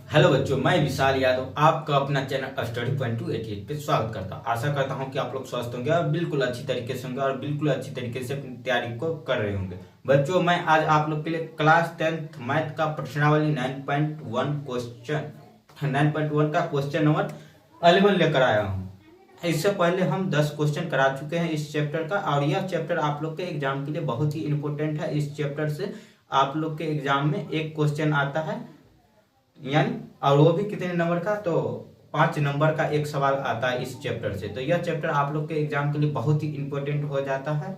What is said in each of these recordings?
Hello बच्चों, मैं विशाल यादव आपका अपना चैनल स्टडी पॉइंट 288 पे स्वागत करता हूँ। आशा करता हूँ कि आप लोग स्वस्थ होंगे और बिल्कुल अच्छी तरीके से होंगे और बिल्कुल अच्छी तरीके से अपनी तैयारी को कर रहे होंगे। बच्चों, मैं आज आप लोग के लिए क्लास 10th मैथ का प्रश्नावली 9.1 क्वेश्चन 9.1 का क्वेश्चन नंबर 11 लेकर आया हूँ। इससे पहले हम 10 क्वेश्चन करा चुके हैं इस चैप्टर का, और यह चैप्टर आप लोग के एग्जाम के लिए बहुत ही इंपॉर्टेंट है। इस चैप्टर से आप लोग के एग्जाम में एक क्वेश्चन आता है, यानी और वो भी कितने नंबर का, तो 5 नंबर का एक सवाल आता है इस चैप्टर से। तो यह चैप्टर आप लोग के एग्जाम के लिए बहुत ही इंपॉर्टेंट हो जाता है।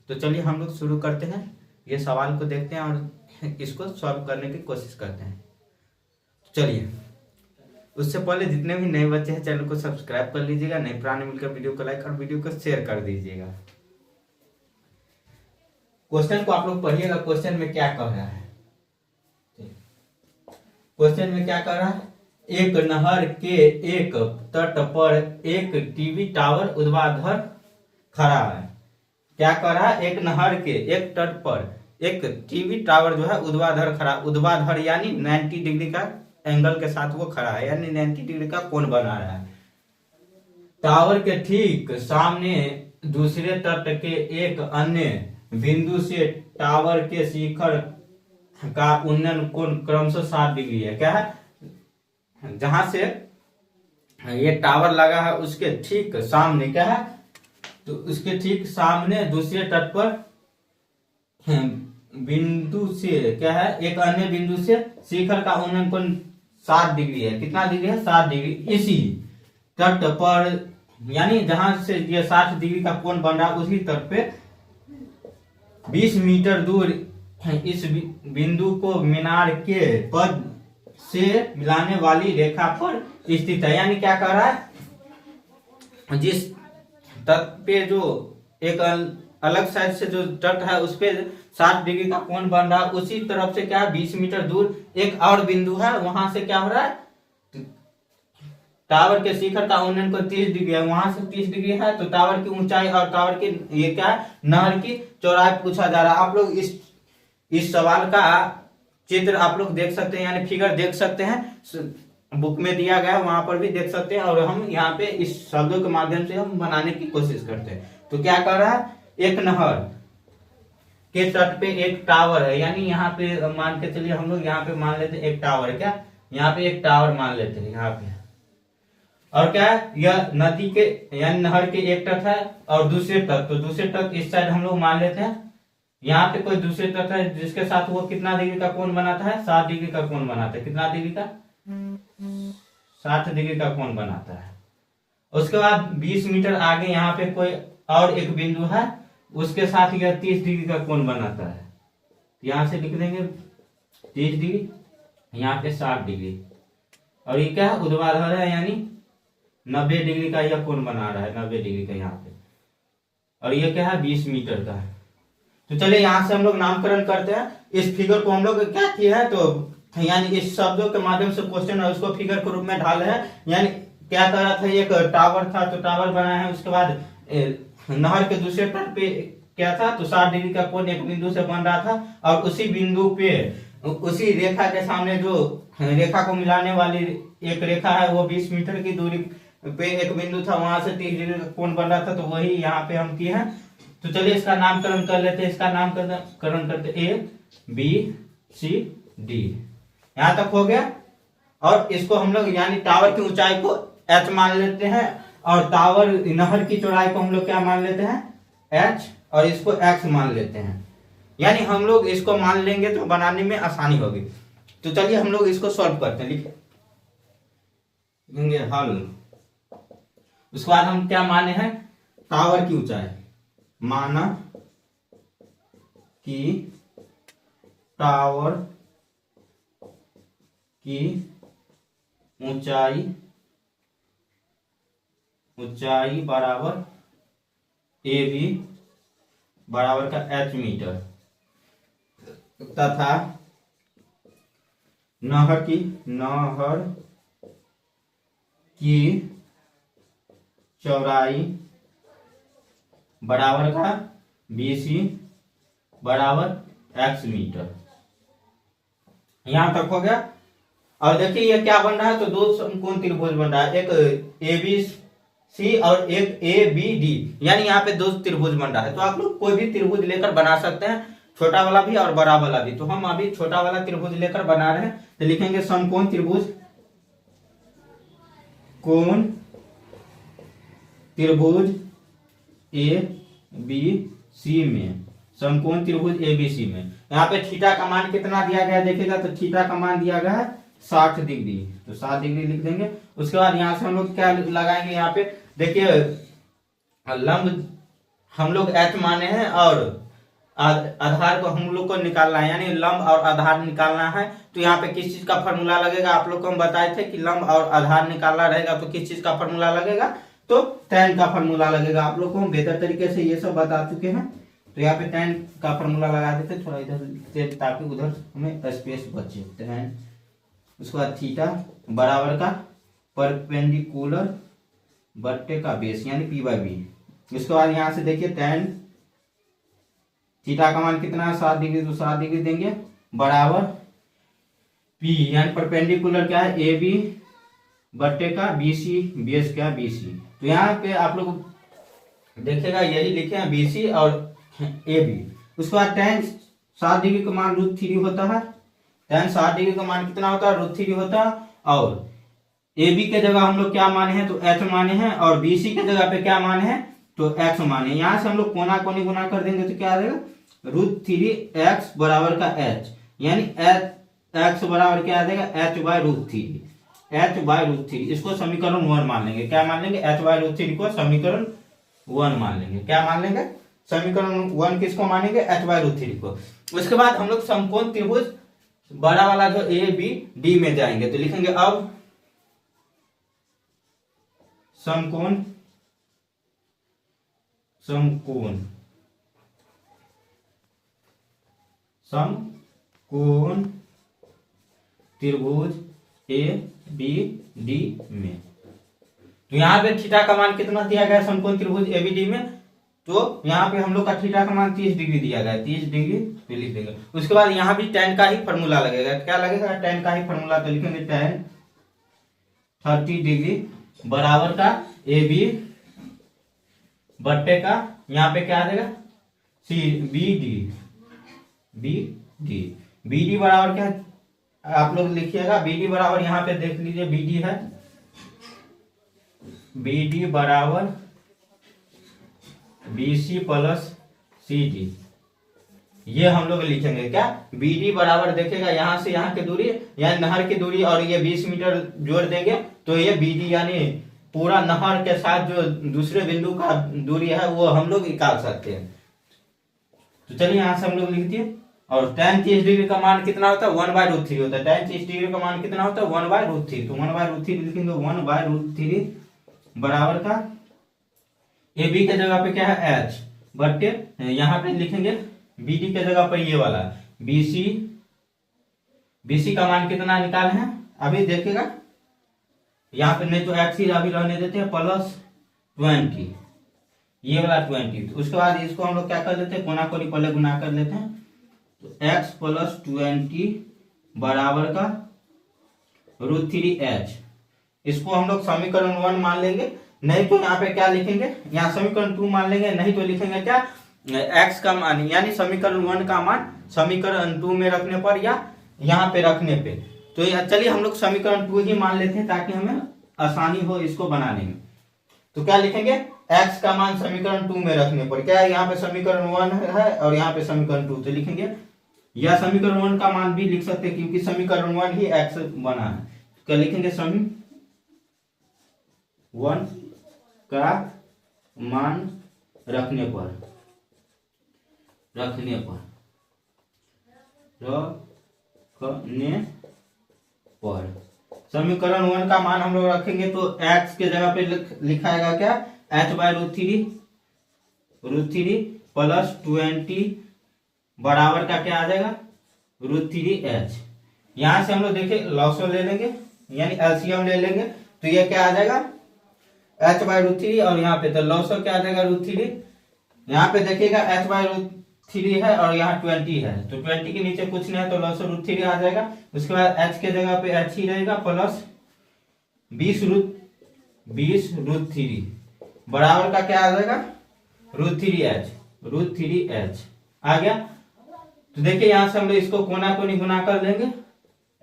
तो चलिए हम लोग शुरू करते हैं, ये सवाल को देखते हैं और इसको सॉल्व करने की कोशिश करते हैं। चलिए, उससे पहले जितने भी नए बच्चे हैं चैनल को सब्सक्राइब कर लीजिएगा, नए पुराने मिलकर वीडियो को लाइक और वीडियो को शेयर कर दीजिएगा। क्वेश्चन को आप लोग पढ़िएगा, क्वेश्चन में क्या कह रहा है। क्वेश्चन में क्या कर रहा है, एक नहर के एक तट पर एक टीवी टावर ऊर्ध्वाधर खड़ा है। क्या कर रहा है, एक नहर के एक तट पर एक टीवी टावर जो है ऊर्ध्वाधर खड़ा, ऊर्ध्वाधर यानी 90 डिग्री का एंगल के साथ वो खड़ा है, यानी 90 डिग्री का कोण बना रहा है। टावर के ठीक सामने दूसरे तट के एक अन्य बिंदु से टावर के शिखर का उन्नयन कोण क्रमशः 60 डिग्री है। क्या है, जहां से ये टावर लगा है उसके ठीक सामने क्या है, तो उसके ठीक सामने दूसरे तट पर बिंदु से क्या है, एक अन्य बिंदु से शिखर का उन्नयन कोण 60 डिग्री है। कितना डिग्री है, 60 डिग्री। इसी तट पर यानी जहां से ये 60 डिग्री का कोण बन रहा है उसी तट पे 20 मीटर दूर इस बिंदु को मीनार के पद से मिलाने वाली रेखा पर स्थित है। यानी क्या कर रहा है, जिस तट पे जो एक अलग साइड से जो तट है उस पे 60 डिग्री का कोण बन रहा है, उसी तरफ से क्या 20 मीटर दूर एक और बिंदु है, वहां से क्या हो रहा है, टावर के शिखर का उन्नयन को 30 डिग्री है, वहां से 30 डिग्री है। तो टावर की ऊंचाई और टावर की ये क्या है, नहर की चौड़ाई पूछा जा रहा है। आप लोग इस सवाल का चित्र आप लोग देख सकते हैं, यानी फिगर देख सकते हैं, बुक में दिया गया है, वहां पर भी देख सकते हैं, और हम यहाँ पे इस शब्दों के माध्यम से हम बनाने की कोशिश करते हैं। तो क्या कर रहा है, एक नहर के तट पे एक टावर है, यानी यहाँ पे मान के चलिए हम लोग यहाँ पे मान लेते हैं एक टावर है। क्या, यहाँ पे एक टावर मान लेते हैं यहाँ पे, और क्या है, यह नदी के यानी नहर के एक तट है और दूसरे तट, तो दूसरे तट इस साइड हम लोग मान लेते हैं। यहाँ पे कोई दूसरे तट है जिसके साथ वो कितना डिग्री का कोण बनाता है, 60 डिग्री का कोण बनाता है। कितना डिग्री का, 60 डिग्री का कोण बनाता है। उसके बाद 20 मीटर आगे यहाँ पे कोई और एक बिंदु है, उसके साथ यह 30 डिग्री का कोण बनाता है। यहाँ से लिख देंगे 30 डिग्री, यहाँ पे 60 डिग्री, और ये क्या है, ऊर्ध्वाधर है, यानी 90 डिग्री का यह कोण बना रहा है, 90 डिग्री का यहाँ पे, और ये क्या है, 20 मीटर का है। तो चलिए यहाँ से हम लोग नामकरण करते हैं। इस फिगर को हम लोग क्या किया है, तो यानी इस शब्दों के माध्यम से क्वेश्चन है उसको फिगर के रूप में ढाले हैं। यानी क्या कर रहा था, एक टावर था तो टावर बनाया है, उसके बाद नहर के दूसरे तट पे क्या था, तो 60 डिग्री का कोण एक बिंदु से बन रहा था, और उसी बिंदु पे उसी रेखा के सामने जो रेखा को मिलाने वाली एक रेखा है वो 20 मीटर की दूरी पे एक बिंदु था, वहां से 30 डिग्री का कोण बन रहा था, तो वही यहाँ पे हम किए हैं। तो चलिए इसका नामकरण कर लेते हैं। इसका नामकरण करते ए बी सी डी, यहां तक हो गया। और इसको हम लोग यानी टावर की ऊंचाई को h मान लेते हैं, और टावर नहर की चौड़ाई को हम लोग क्या मान लेते हैं, h, और इसको x मान लेते हैं। यानी हम लोग इसको मान लेंगे तो बनाने में आसानी होगी। तो चलिए हम लोग इसको सॉल्व करते हैं, लिखेंगे हल। उसके बाद हम क्या माने हैं, टावर की ऊंचाई, माना कि टावर की ऊंचाई बराबर ए बी बराबर का h मीटर, तथा नहर की चौड़ाई बराबर का BC बराबर x मीटर। यहां तक हो गया। और देखिए ये क्या बन रहा है, तो दो समकोण त्रिभुज बन रहा है, एक ए बी सी और एक ए बी डी, यानी यहाँ पे दो त्रिभुज बन रहा है। तो आप लोग कोई भी त्रिभुज लेकर बना सकते हैं, छोटा वाला भी और बड़ा वाला भी। तो हम अभी छोटा वाला त्रिभुज लेकर बना रहे हैं, तो लिखेंगे समकोण त्रिभुज, कोण त्रिभुज ए बी सी में, समकोण त्रिभुज ए बी सी में। यहाँ पे थीटा का मान कितना दिया गया देखिएगा, तो थीटा का मान दिया गया है 60 डिग्री, तो 60 डिग्री लिख देंगे। उसके बाद यहाँ से हम लोग क्या लगाएंगे, यहाँ पे देखिए लंब हम लोग एच माने हैं और आधार को हम लोग को निकालना है, यानी लंब और आधार निकालना है। तो यहाँ पे किस चीज का फॉर्मूला लगेगा, आप लोग को हम बताए थे कि लंब और आधार निकालना रहेगा तो किस चीज का फॉर्मूला लगेगा, तो tan का फॉर्मूला लगेगा। आप लोग को हम बेहतर तरीके से ये सब बता चुके हैं। तो यहाँ पे tan का फॉर्मूला लगा देते, थोड़ा इधर लिखते ताकि उधर हमें स्पेस बचे। tan, उसके बाद थीटा बराबर का परपेंडिकुलर बट्टे का बेस यानी p/b। उसके बाद यहाँ से देखिए tan थीटा का मान कितना है 60 डिग्री, तो 60 डिग्री देंगे बराबर p यानी परपेंडिकुलर क्या है ए बी बट्टे का बी सी, बेस क्या बी सी। तो यहाँ पे आप लोग देखिएगा यही लिखे हैं बी सी और ए बी। उसके बाद tan 60 डिग्री का मान √3 होता है, tan 60 डिग्री का मान कितना होता है √3 होता है। और ए बी के जगह हम लोग क्या माने हैं, तो h माने हैं, और बी सी के जगह पे क्या माने हैं, तो x माने। यहाँ से हम लोग कोना कोनी गुना कर देंगे तो क्या आ जाएगा √3x बराबर का h, यानी x बराबर क्या आ जाएगा h/√3। इसको समीकरण 1 मान लेंगे। क्या मान लेंगे, h/√3 को समीकरण 1 मान लेंगे। क्या मान लेंगे, समीकरण 1 किसको मानेंगे, h/√3 को। उसके बाद हम लोग समकोण त्रिभुज बड़ा वाला जो ए बी डी में जाएंगे, तो लिखेंगे अब समकोण त्रिभुज ए बी डी में। तो यहाँ पे थीटा का मान कितना दिया गया समकोण त्रिभुज ए बी डी में, तो यहाँ पे हम लोग का थीटा का मान 30 डिग्री दिया गया है, 30 डिग्री तो लिख देंगे। उसके बाद यहाँ भी tan का ही फॉर्मूला लगेगा। क्या लगेगा, tan का ही फॉर्मूला, तो लिखेंगे tan 30 डिग्री बराबर का ए बी बट्टे का यहाँ पे क्या आ जाएगा सी बी डी बराबर क्या आप लोग लिखिएगा, बी डी बराबर यहाँ पे देख लीजिए बी डी है, बी डी बराबर B C plus C D, ये हम लोग लिखेंगे। क्या बी डी बराबर देखिएगा यहाँ से यहाँ की दूरी यानी नहर की दूरी और ये 20 मीटर जोड़ देंगे तो ये बी डी यानी पूरा नहर के साथ जो दूसरे बिंदु का दूरी है वो हम लोग निकाल सकते हैं। तो चलिए यहाँ से हम लोग लिख दिए। और tan 30 डिग्री का मान कितना होता है 1/√3 होता है। tan 30 डिग्री का मान कितना होता है 1/√3, तो 1/√3 लिखेंगे, 1/√3 बराबर का ए बी के जगह पे क्या है h बट्टे यहाँ पे लिखेंगे बी डी के जगह पर ये वाला बी सी का मान कितना निकाले हैं अभी देखिएगा, यहाँ पे नहीं तो x ही अभी रहने देते हैं प्लस 20, ये वाला 20। तो उसके बाद इसको हम लोग क्या कर लेते हैं, कोना कोनी पहले गुना कर लेते हैं, तो x प्लस 20 बराबर का √3h। इसको हम लोग समीकरण 1 मान लेंगे, नहीं तो यहाँ पे क्या लिखेंगे, यहाँ समीकरण 2 मान लेंगे, नहीं तो लिखेंगे क्या x का मान यानी समीकरण 1 का मान समीकरण 2 में रखने पर या यहाँ पे रखने पे। तो चलिए हम लोग समीकरण 2 ही मान लेते हैं ताकि हमें आसानी हो इसको बनाने में। तो क्या लिखेंगे, x का मान समीकरण 2 में रखने पर क्या है, यहाँ पे समीकरण 1 है और यहाँ पे समीकरण 2, तो लिखेंगे या समीकरण 1 का मान भी लिख सकते हैं क्योंकि समीकरण 1 ही x बना है। तो क्या लिखेंगे, समी 1 का मान रखने पर समीकरण 1 का मान हम लोग रखेंगे तो x के जगह पे लिखाएगा क्या h/√3 प्लस 20 बराबर का क्या आ जाएगा √3h। यहां से हम लोग देखिए लॉसो ले लेंगे यानी एलसीएम ले लेंगे, तो ये क्या आ जाएगा h/√3 और यहाँ पे तो लॉसो क्या आ जाएगा √3। यहाँ पे देखिएगा h/√3 3 है और यहाँ 20 है, तो 20 के नीचे कुछ नहीं है तो ln√3 आ जाएगा। उसके बाद h के जगह पे h ही रहेगा प्लस 20√3 बराबर का क्या आ जाएगा √3h आ गया। तो देखिए यहाँ से हम लोग इसको कोना कोनी गुना कर देंगे,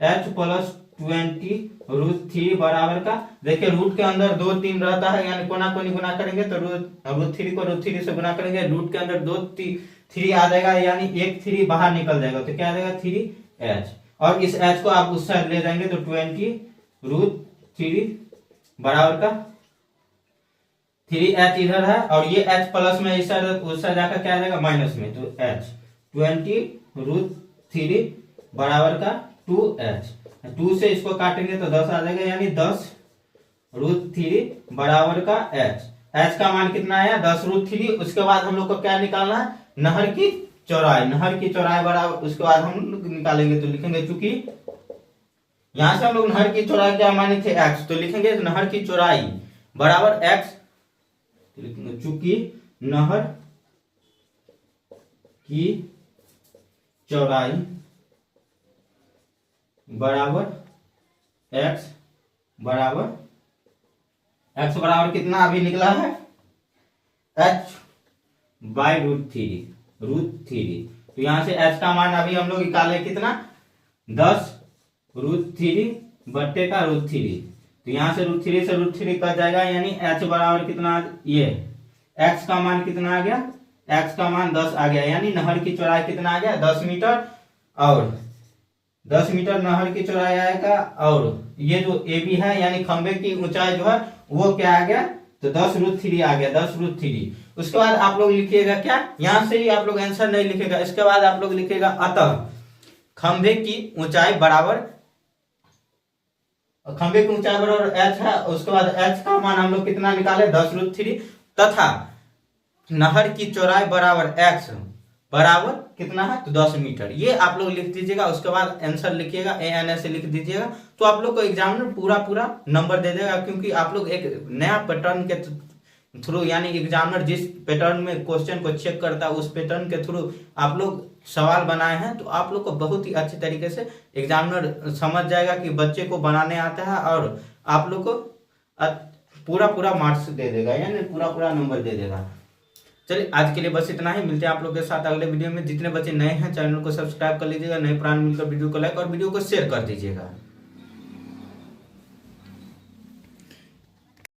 h प्लस 20√3 बराबर का, देखिए रूट के अंदर 2 3 रहता है, यानी कोना कोनी गुना करेंगे तो √3 को √3 से गुना करेंगे, रूट के अंदर 2 3 आ जाएगा, यानी एक 3 बाहर निकल जाएगा तो क्या आ जाएगा 3h, और इस h को आप उस साइड ले जाएंगे तो 20√3 बराबर का 3h इधर है, और ये h प्लस में इस साइड उस साइड जाकर क्या आ जाएगा माइनस में, तो h 20√3 बराबर का 2h, 2 से इसको काटेंगे तो 10 आ जाएगा, यानी 10√3 बराबर का h। h का मान कितना आया 10√3। उसके बाद हम लोग को क्या निकालना है नहर की चौड़ाई, नहर की चौड़ाई बराबर, उसके बाद हम लोग निकालेंगे तो लिखेंगे चूंकि यहां से हम लोग नहर की चौड़ाई क्या माने थे x, तो लिखेंगे नहर की चौड़ाई बराबर x, तो लिखेंगे चूंकि नहर की चौड़ाई बराबर x बराबर कितना अभी निकला है h/√3, तो यहां से h का मान अभी हम लोग निकाले कितना 10√3 बट्टे का √3, तो यहां से √3 से √3 कट जाएगा, यानी h बराबर कितना, ये x का मान कितना आ गया, x का मान 10 आ गया, यानी नहर की चौड़ाई कितना आ गया 10 मीटर, और 10 मीटर नहर की चौड़ाई आएगा, और ये जो AB है यानी खंबे की ऊंचाई जो है वो क्या आ गया, तो 10√3 आ गया 10√3। उसके बाद आप लोग लिखिएगा क्या, यहां से ही आप लोग आंसर नहीं लिखेगा, इसके बाद आप लोग लिखिएगा अतः खंबे की ऊंचाई बराबर h है, उसके बाद h का मान हम लोग कितना निकाले 10√3, तथा नहर की चौड़ाई बराबर x बराबर कितना है तो 10 मीटर, ये आप लोग लिख दीजिएगा। उसके बाद आंसर लिखिएगा AN से लिख दीजिएगा, तो आप लोग को एग्जामिनर पूरा नंबर दे देगा, क्योंकि आप लोग एक नया पैटर्न के थ्रू, यानी एग्जामिनर जिस पैटर्न में क्वेश्चन को चेक करता है उस पैटर्न के थ्रू आप लोग सवाल बनाए हैं, तो आप लोग को बहुत ही अच्छे तरीके से एग्जामिनर समझ जाएगा कि बच्चे को बनाने आता है, और आप लोग को पूरा मार्क्स दे देगा, यानी पूरा नंबर दे देगा। चलिए आज के लिए बस इतना ही, मिलते हैं आप लोग के साथ अगले वीडियो में। जितने बच्चे नए हैं चैनल को सब्सक्राइब कर लीजिएगा, नए पुराने मिलकर वीडियो को लाइक और वीडियो को शेयर कर दीजिएगा।